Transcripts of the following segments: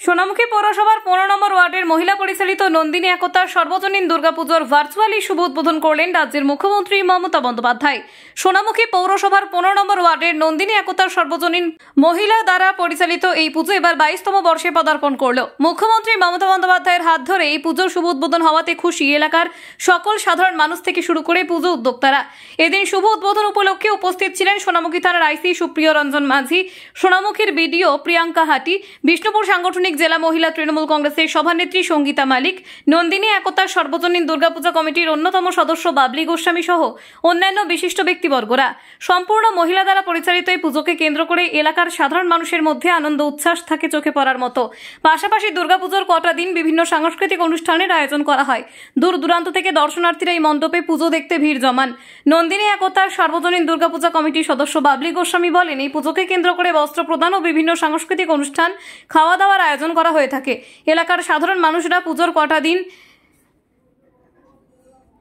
সোনামুখী পৌরসভার 15 নম্বর ওয়ার্ডের মহিলা পরিচালিত নন্দিনী একতার সর্বজনীন দুর্গাপুজোর ভার্চুয়ালি শুভ উদ্বোধন করলেন রাজ্যের মুখ্যমন্ত্রী মমতা বন্দ্যোপাধ্যায়। সোনামুখী পৌরসভার 15 নম্বর ওয়ার্ডের নন্দিনী একতার সর্বজনীন মহিলা দ্বারা পরিচালিত এই পুজো এবার 22তম বর্ষে পদার্পণ করল। মুখ্যমন্ত্রী মমতা বন্দ্যোপাধ্যায়ের হাত ধরে এই পুজোর শুভ উদ্বোধন হওয়াতে খুশি এলাকার সকল সাধারণ মানুষ থেকে শুরু করে পুজো উদ্যোক্তারা। এদিন শুভ উদ্বোধন উপলক্ষে উপস্থিত ছিলেন সোনামুখী থানার আইসি সুপ্রিয় রঞ্জন মাঝি, সোনামুখীর বিডিও প্রিয়াঙ্কা হাটি, বিষ্ণুপুর সাংগঠনিক জেলা মহিলা তৃণমূল কংগ্রেসের সভানেত্রী সঙ্গীতা মালিক, নন্দিনী একতার সর্বজনীন দুর্গাপূজা কমিটির অন্যতম সদস্য বাবলি গোস্বামী সহ অন্যান্য বিশিষ্ট ব্যক্তিবর্গরা। সম্পূর্ণ মহিলা দ্বারা পরিচালিত এই পুজোকে কেন্দ্র করে এলাকার সাধারণ মানুষের মধ্যে আনন্দ উচ্ছ্বাস থাকে চোখে পড়ার মতো। পাশাপাশি দুর্গাপুজোর কটা দিন বিভিন্ন সাংস্কৃতিক অনুষ্ঠানের আয়োজন করা হয়। দূর দূরান্ত থেকে দর্শনার্থীরা এই মণ্ডপে পুজো দেখতে ভিড় জমান। নন্দিনী একতার সর্বজনীন দুর্গাপূজা কমিটির সদস্য বাবলি গোস্বামী বলেন, এই পুজোকে কেন্দ্র করে বস্ত্র প্রদান ও বিভিন্ন সাংস্কৃতিক অনুষ্ঠান, খাওয়া দাওয়ার আয়োজন করা হয়ে থাকে। এলাকার সাধারণ মানুষরা পুজোর কটা দিন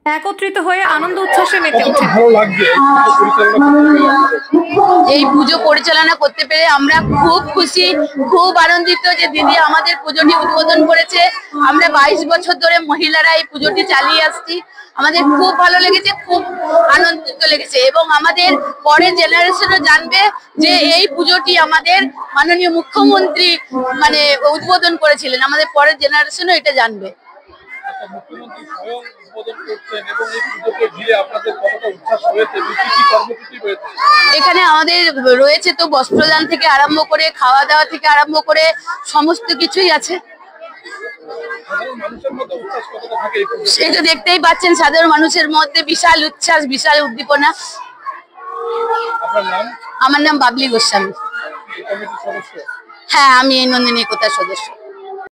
একত্রিত হয়ে আনন্দ উচ্ছ্বাসে মেতে ওঠে। এই পুজো পরিচালনা করতে পেরে আমরা খুব খুশি, খুব আনন্দিত যে দিদি আমাদের পুজোটি উদ্বোধন করেছে। আমরা 22 বছর ধরে মহিলারা এই পুজোটি চালিয়ে আসছি। আমাদের খুব ভালো লেগেছে, খুব আনন্দিত লেগেছে এবং আমাদের পরের জেনারেশনও জানবে যে এই পুজোটি আমাদের মাননীয় মুখ্যমন্ত্রী উদ্বোধন করেছিলেন। আমাদের পরের জেনারেশনও এটা জানবে। এখানে আমাদের রয়েছে তো বস্ত্রদান থেকে আরম্ভ করে খাওয়া দাওয়া থেকে আরম্ভ করে সমস্ত কিছুই আছে। সেটা দেখতেই পাচ্ছেন, সাধারণ মানুষের মধ্যে বিশাল উচ্ছ্বাস, বিশাল উদ্দীপনা। আমার নাম বাবলি গোস্বামী। হ্যাঁ, আমি এই নন্দিনী একতার সদস্য।